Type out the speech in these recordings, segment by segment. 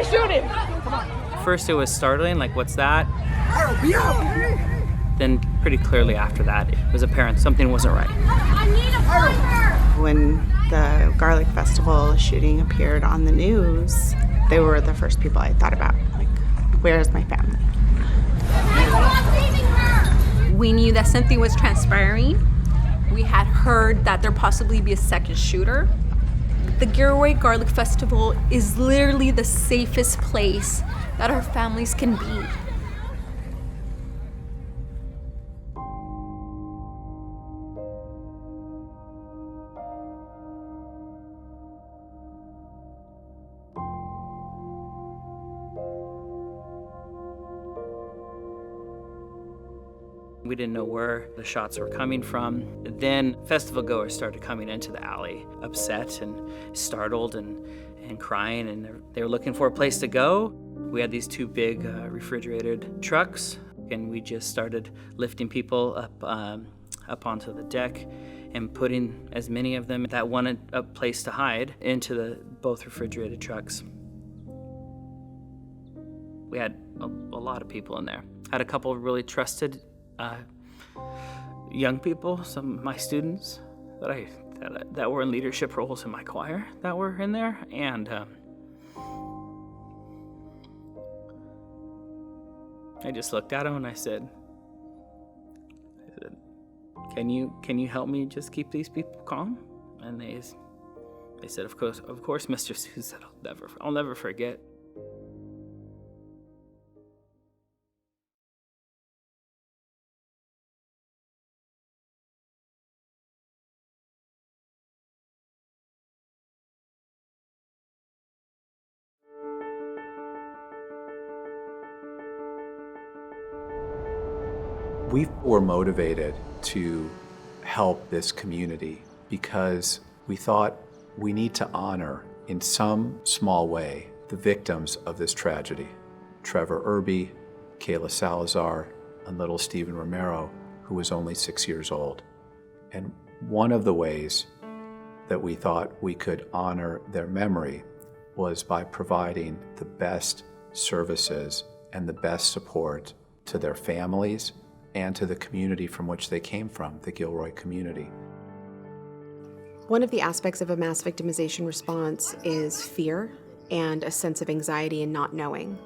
Somebody shoot him! First it was startling, like, what's that? Then pretty clearly after that, it was apparent something wasn't right. I need a partner! When the Garlic Festival shooting appeared on the news, they were the first people I thought about. Like, where's my family? We knew that something was transpiring. We had heard that there possibly be a second shooter. The Gilroy Garlic Festival is literally the safest place that our families can be. We didn't know where the shots were coming from. Then festival goers started coming into the alley, upset and startled and crying, and they were looking for a place to go. We had these two big refrigerated trucks, and we just started lifting people up onto the deck and putting as many of them that wanted a place to hide into both refrigerated trucks. We had a lot of people in there. Had a couple of really trusted young people, some of my students that were in leadership roles in my choir that were in there, and I just looked at them and I said, "Can you help me just keep these people calm?" And they said, "Of course, Mr. Seuss, I'll never forget." We were motivated to help this community because we thought we need to honor, in some small way, the victims of this tragedy. Trevor Irby, Kayla Salazar, and little Stephen Romero, who was only 6 years old. And one of the ways that we thought we could honor their memory was by providing the best services and the best support to their families and to the community from which they came from, the Gilroy community. One of the aspects of a mass victimization response is fear and a sense of anxiety and not knowing.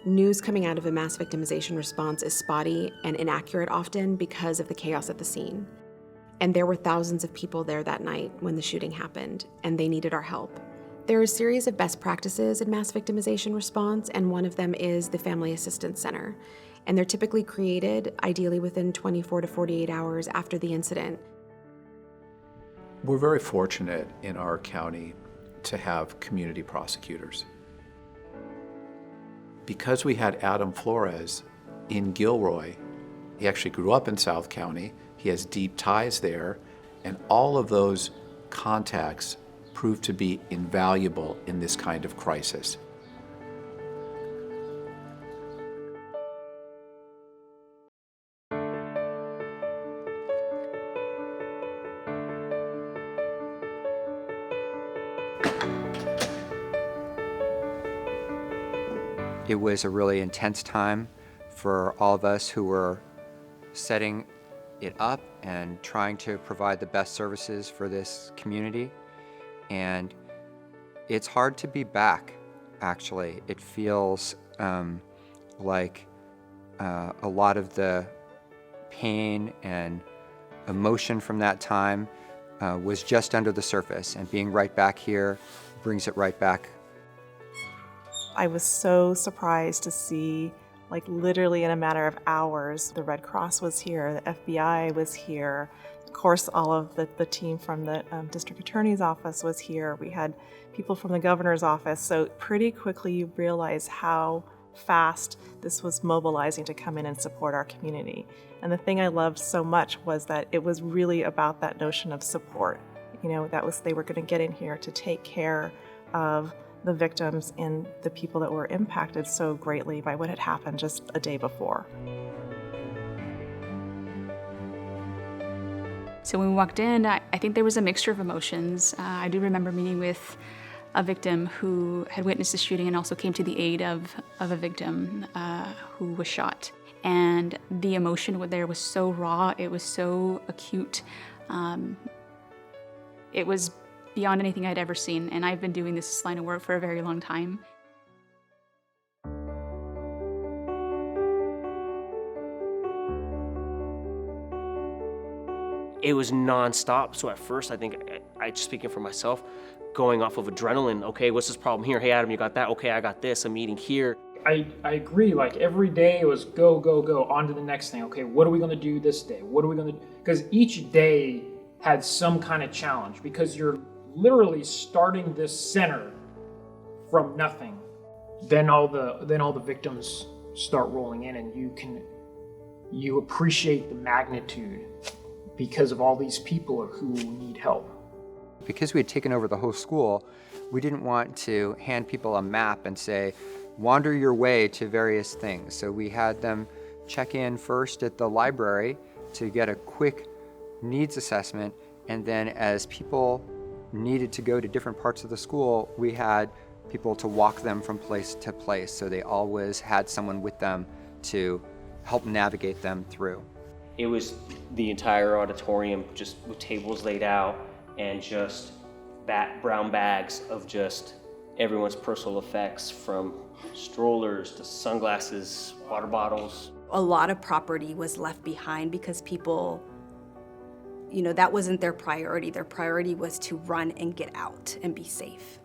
News coming out of a mass victimization response is spotty and inaccurate often because of the chaos at the scene. And there were thousands of people there that night when the shooting happened, and they needed our help. There are a series of best practices in mass victimization response, and one of them is the Family Assistance Center. And they're typically created, ideally within 24 to 48 hours after the incident. We're very fortunate in our county to have community prosecutors. Because we had Adam Flores in Gilroy, he actually grew up in South County, he has deep ties there, and all of those contacts proved to be invaluable in this kind of crisis. It was a really intense time for all of us who were setting it up and trying to provide the best services for this community. And it's hard to be back, actually. It feels like a lot of the pain and emotion from that time was just under the surface, and being right back here brings it right back. I was so surprised to see, like literally in a matter of hours, the Red Cross was here, the FBI was here, of course all of the team from the district attorney's office was here, we had people from the governor's office, so pretty quickly you realize how fast this was mobilizing to come in and support our community. And the thing I loved so much was that it was really about that notion of support. You know, they were going to get in here to take care of the victims and the people that were impacted so greatly by what had happened just a day before. So when we walked in, I think there was a mixture of emotions. I do remember meeting with a victim who had witnessed the shooting and also came to the aid of a victim who was shot. And the emotion there was so raw, it was so acute. It was beyond anything I'd ever seen, and I've been doing this line of work for a very long time. It was nonstop. So at first, I think, I just speaking for myself, going off of adrenaline. Okay, what's this problem here? Hey, Adam, you got that? Okay, I got this. I'm eating here. I agree. Like every day it was go, go, go, on to the next thing. Okay, what are we going to do this day? What are we going to do? Because each day had some kind of challenge, because you're literally starting this center from nothing. Then all the victims start rolling in, and you appreciate the magnitude because of all these people who need help. Because we had taken over the whole school, we didn't want to hand people a map and say, wander your way to various things. So we had them check in first at the library to get a quick needs assessment, and then as people needed to go to different parts of the school, we had people to walk them from place to place, so they always had someone with them to help navigate them through. It was the entire auditorium just with tables laid out and just brown bags of just everyone's personal effects, from strollers to sunglasses, water bottles. A lot of property was left behind because people, that wasn't their priority. Their priority was to run and get out and be safe.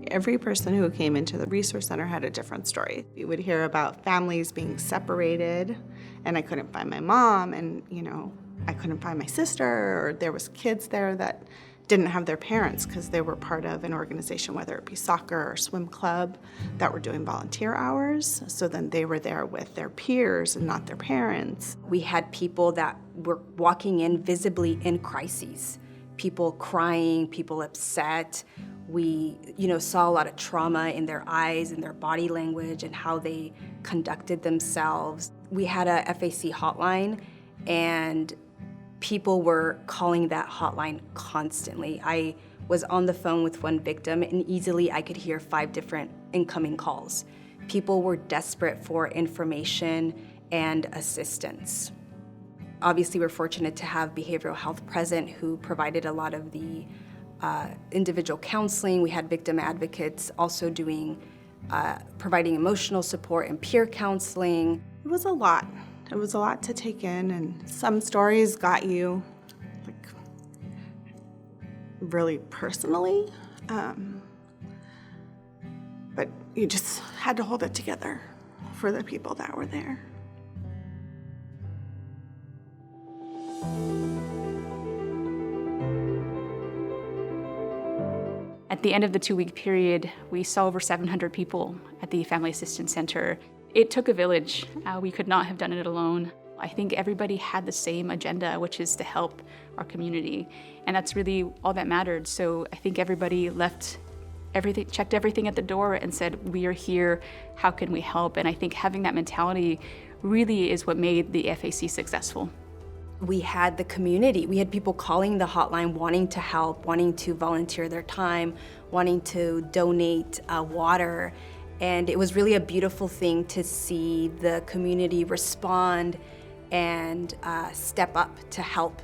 Every person who came into the resource center had a different story. You would hear about families being separated, and I couldn't find my mom, and I couldn't find my sister, or there was kids there that didn't have their parents because they were part of an organization, whether it be soccer or swim club, that were doing volunteer hours. So then they were there with their peers and not their parents. We had people that were walking in visibly in crises, people crying, people upset. We, saw a lot of trauma in their eyes and their body language and how they conducted themselves. We had a FAC hotline, and people were calling that hotline constantly. I was on the phone with one victim, and easily I could hear 5 different incoming calls. People were desperate for information and assistance. Obviously, we're fortunate to have behavioral health present, who provided a lot of the individual counseling. We had victim advocates also providing emotional support and peer counseling. It was a lot. It was a lot to take in, and some stories got you really personally, but you just had to hold it together for the people that were there. At the end of the 2-week period, we saw over 700 people at the Family Assistance Center. It took a village. We could not have done it alone. I think everybody had the same agenda, which is to help our community. And that's really all that mattered. So I think everybody checked everything at the door and said, we are here, how can we help? And I think having that mentality really is what made the FAC successful. We had the community. We had people calling the hotline wanting to help, wanting to volunteer their time, wanting to donate water. And it was really a beautiful thing to see the community respond and step up to help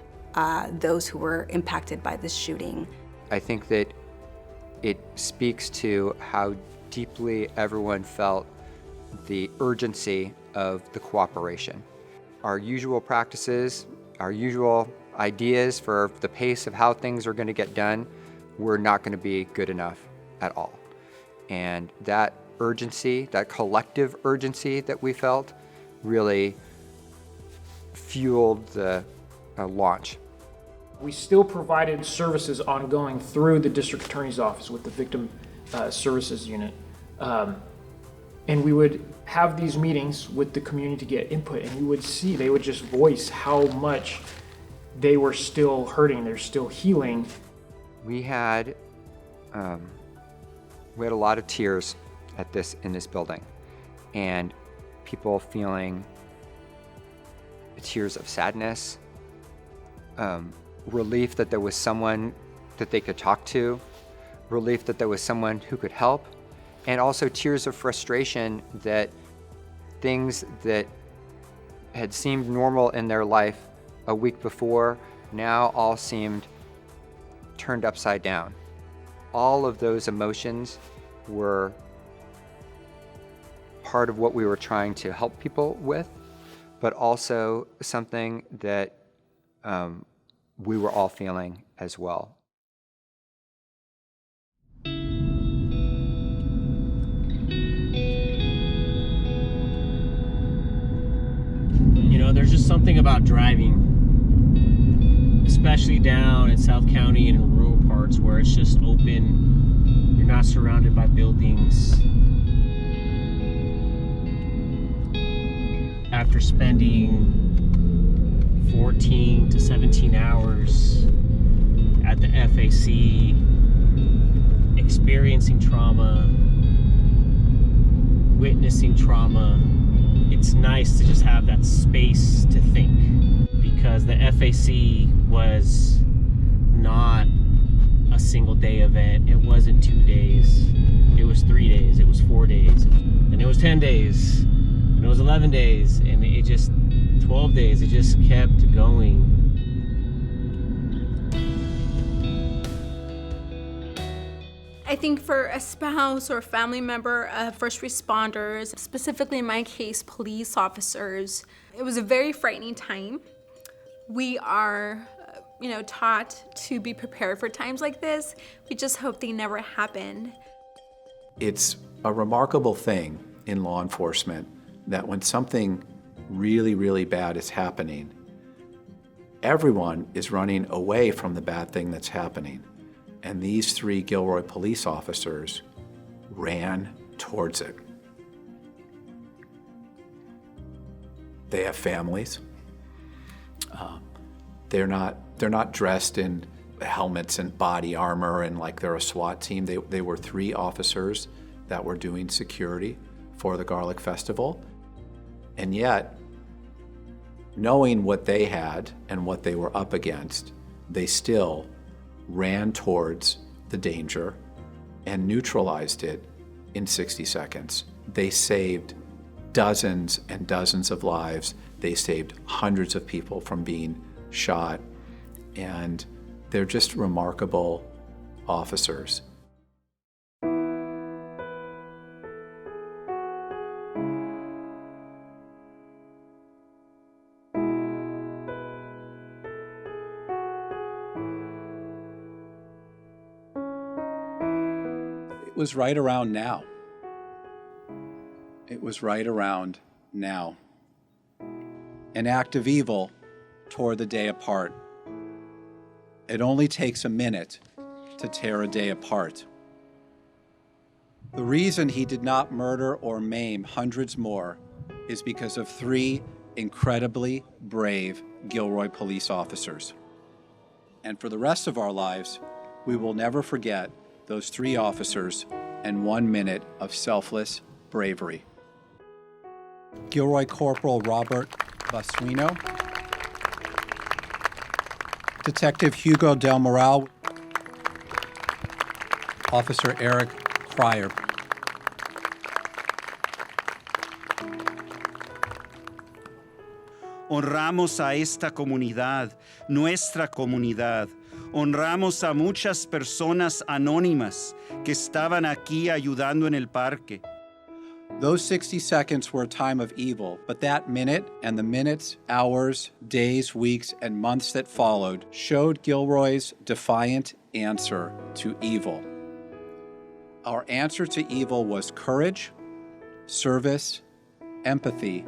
those who were impacted by this shooting. I think that it speaks to how deeply everyone felt the urgency of the cooperation. Our usual practices, our usual ideas for the pace of how things are going to get done were not going to be good enough at all. And that urgency, that collective urgency that we felt, really fueled the launch. We still provided services ongoing through the district attorney's office with the victim services unit. And we would have these meetings with the community to get input, and you would see they would just voice how much they were still hurting, they're still healing. We had a lot of tears in this building, and people feeling tears of sadness, relief that there was someone that they could talk to, relief that there was someone who could help, and also tears of frustration that things that had seemed normal in their life a week before now all seemed turned upside down. All of those emotions were part of what we were trying to help people with, but also something that we were all feeling as well. You know, there's just something about driving, especially down in South County and in rural parts where it's just open, you're not surrounded by buildings. After spending 14 to 17 hours at the FAC, experiencing trauma, witnessing trauma, it's nice to just have that space to think, because the FAC was not a single day event. It wasn't 2 days. It was 3 days. It was 4 days. And it was 10 days. And it was 11 days. And it just, 12 days. It just kept going. I think for a spouse or a family member of first responders, specifically in my case, police officers, it was a very frightening time. We are, taught to be prepared for times like this. We just hope they never happen. It's a remarkable thing in law enforcement that when something really, really bad is happening, everyone is running away from the bad thing that's happening. And these 3 Gilroy police officers ran towards it. They have families. They're not dressed in helmets and body armor and like they're a SWAT team. They were 3 officers that were doing security for the Garlic Festival. And yet, knowing what they had and what they were up against, they still ran towards the danger and neutralized it in 60 seconds. They saved dozens and dozens of lives. They saved hundreds of people from being shot. And they're just remarkable officers. It was right around now. It was right around now. An act of evil tore the day apart. It only takes a minute to tear a day apart. The reason he did not murder or maim hundreds more is because of 3 incredibly brave Gilroy police officers. And for the rest of our lives, we will never forget those 3 officers and 1 minute of selfless bravery. Gilroy Corporal Robert Basuino, Detective Hugo Del Moral, Officer Eric Cryer. Honramos a esta comunidad, nuestra comunidad. Honramos a muchas personas anónimas que estaban aquí ayudando en el parque. Those 60 seconds were a time of evil, but that minute and the minutes, hours, days, weeks, and months that followed showed Gilroy's defiant answer to evil. Our answer to evil was courage, service, empathy,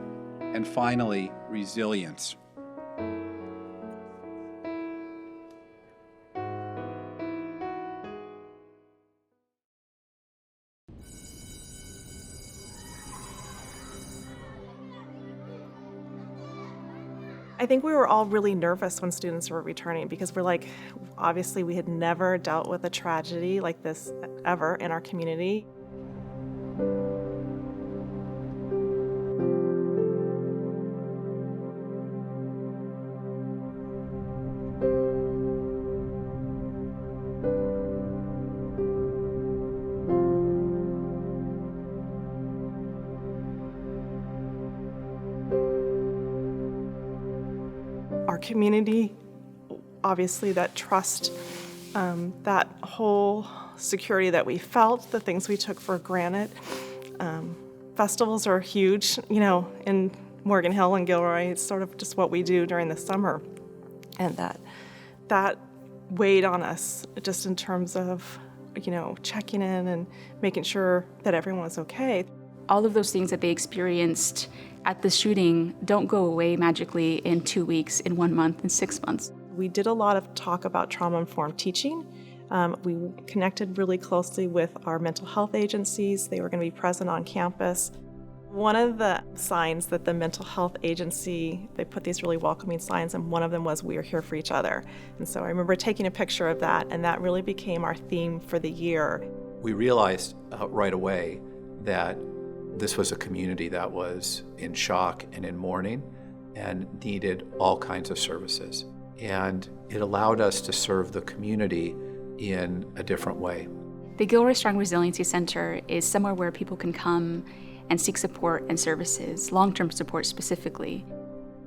and finally, resilience. I think we were all really nervous when students were returning because we're like, obviously we had never dealt with a tragedy like this ever in our community. community, obviously that trust, that whole security that we felt, the things we took for granted. Festivals are huge, you know, in Morgan Hill and Gilroy. It's sort of just what we do during the summer. And that weighed on us just in terms of, you know, checking in and making sure that everyone was okay. All of those things that they experienced at the shooting don't go away magically in 2 weeks, in 1 month, in 6 months. We did a lot of talk about trauma-informed teaching. We connected really closely with our mental health agencies. They were going to be present on campus. One of the signs that the mental health agency, they put these really welcoming signs, and one of them was, "We are here for each other." And so I remember taking a picture of that, and that really became our theme for the year. We realized right away that this was a community that was in shock and in mourning and needed all kinds of services. And it allowed us to serve the community in a different way. The Gilroy Strong Resiliency Center is somewhere where people can come and seek support and services, long-term support specifically.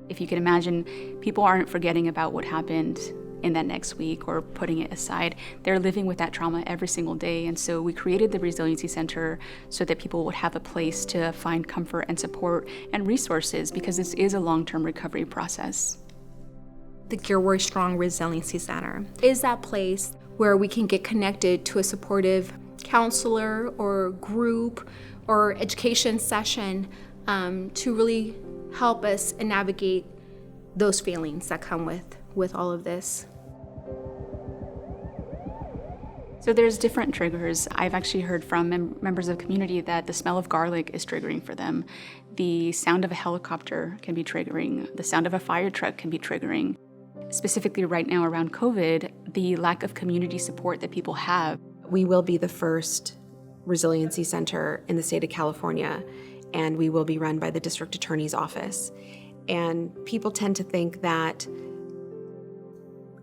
If you can imagine, people aren't forgetting about what happened in that next week or putting it aside. They're living with that trauma every single day. And so we created the Resiliency Center so that people would have a place to find comfort and support and resources, because this is a long-term recovery process. The Gilroy Strong Resiliency Center is that place where we can get connected to a supportive counselor or group or education session to really help us navigate those feelings that come with all of this. So there's different triggers. I've actually heard from members of the community that the smell of garlic is triggering for them. The sound of a helicopter can be triggering. The sound of a fire truck can be triggering. Specifically right now around COVID, the lack of community support that people have. We will be the first resiliency center in the state of California, and we will be run by the district attorney's office. And people tend to think that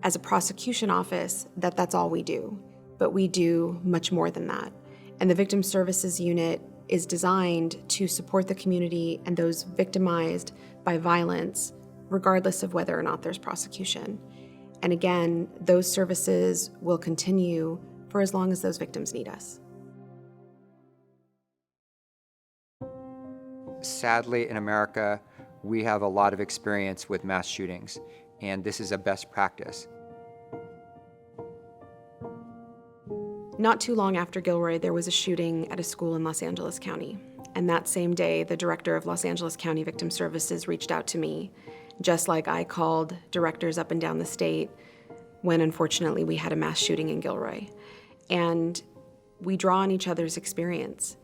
as a prosecution office, that's all we do. But we do much more than that. And the Victim Services Unit is designed to support the community and those victimized by violence, regardless of whether or not there's prosecution. And again, those services will continue for as long as those victims need us. Sadly, in America, we have a lot of experience with mass shootings, and this is a best practice. Not too long after Gilroy, there was a shooting at a school in Los Angeles County. And that same day, the director of Los Angeles County Victim Services reached out to me, just like I called directors up and down the state when, unfortunately, we had a mass shooting in Gilroy. And we draw on each other's experience.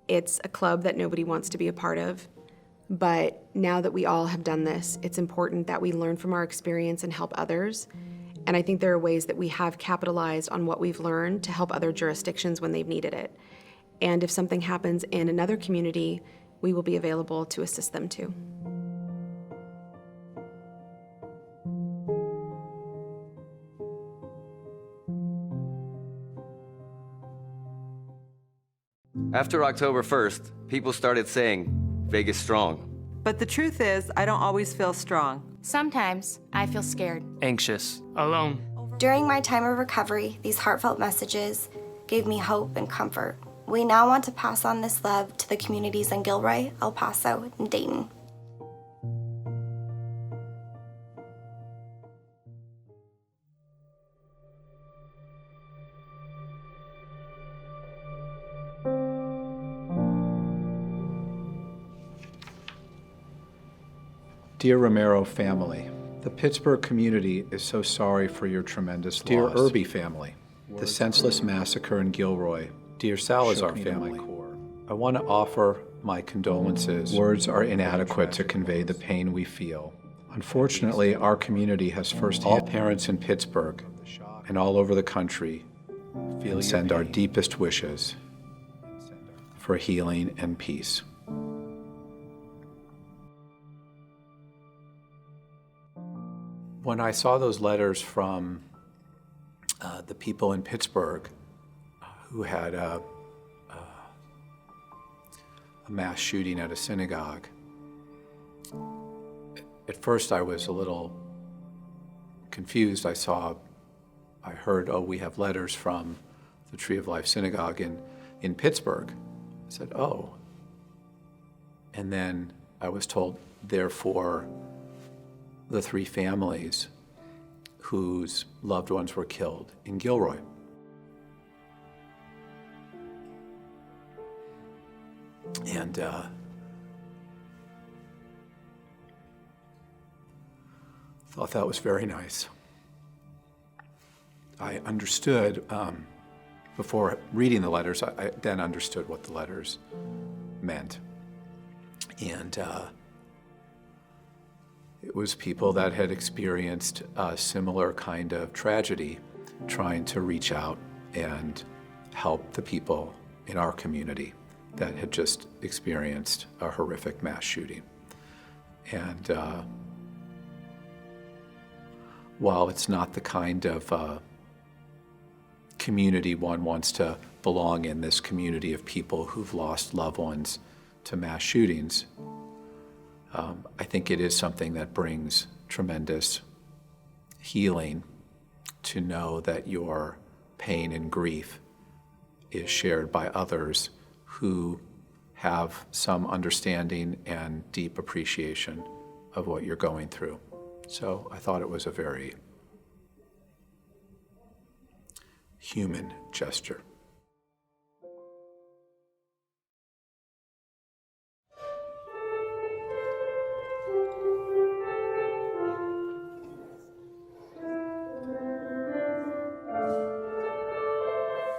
It's a club that nobody wants to be a part of, but now that we all have done this, it's important that we learn from our experience and help others. And I think there are ways that we have capitalized on what we've learned to help other jurisdictions when they've needed it. And if something happens in another community, we will be available to assist them too. After October 1st, people started saying, Vegas strong. But the truth is, I don't always feel strong. Sometimes I feel scared. Anxious. Alone. During my time of recovery, these heartfelt messages gave me hope and comfort. We now want to pass on this love to the communities in Gilroy, El Paso, and Dayton. Dear Romero family, the Pittsburgh community is so sorry for your tremendous loss. Dear Irby family, the senseless massacre in Gilroy. Dear Salazar family, I want to offer my condolences. Words are inadequate to convey the pain we feel. Unfortunately, our community has firsthand. All parents in Pittsburgh and all over the country send our deepest wishes for healing and peace. When I saw those letters from the people in Pittsburgh who had a mass shooting at a synagogue, at first I was a little confused, I heard, oh, we have letters from the Tree of Life Synagogue in Pittsburgh. I said, oh. And then I was told, therefore, the 3 families whose loved ones were killed in Gilroy. And thought that was very nice. I understood, before reading the letters, I then understood what the letters meant. And it was people that had experienced a similar kind of tragedy trying to reach out and help the people in our community that had just experienced a horrific mass shooting. And while it's not the kind of community one wants to belong in, this community of people who've lost loved ones to mass shootings, I think it is something that brings tremendous healing to know that your pain and grief is shared by others who have some understanding and deep appreciation of what you're going through. So I thought it was a very human gesture.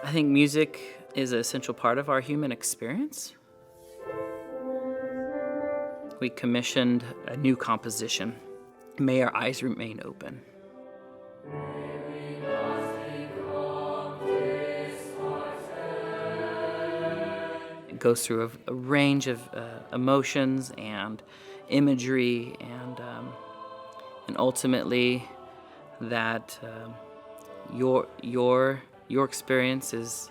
I think music is an essential part of our human experience. We commissioned a new composition, May Our Eyes Remain Open. It goes through a range of emotions and imagery, and ultimately that your experience is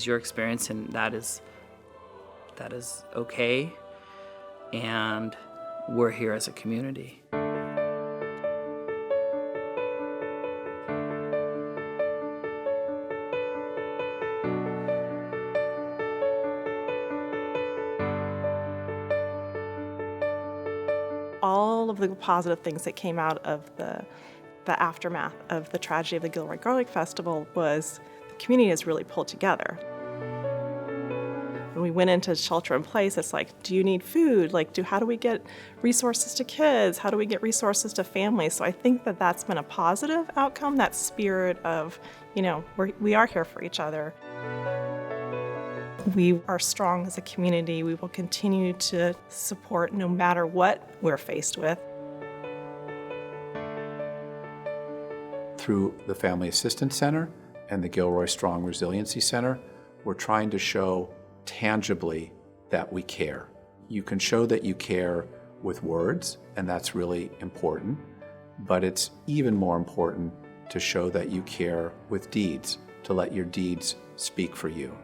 your experience, and that is okay. And we're here as a community. All of the positive things that came out of the aftermath of the tragedy of the Gilroy Garlic Festival was the community has really pulled together. When we went into shelter in place, it's like, do you need food? How do we get resources to kids? How do we get resources to families? So I think that that's been a positive outcome, that spirit of, we are here for each other. We are strong as a community. We will continue to support no matter what we're faced with. Through the Family Assistance Center and the Gilroy Strong Resiliency Center, we're trying to show tangibly that we care. You can show that you care with words, and that's really important, but it's even more important to show that you care with deeds, to let your deeds speak for you.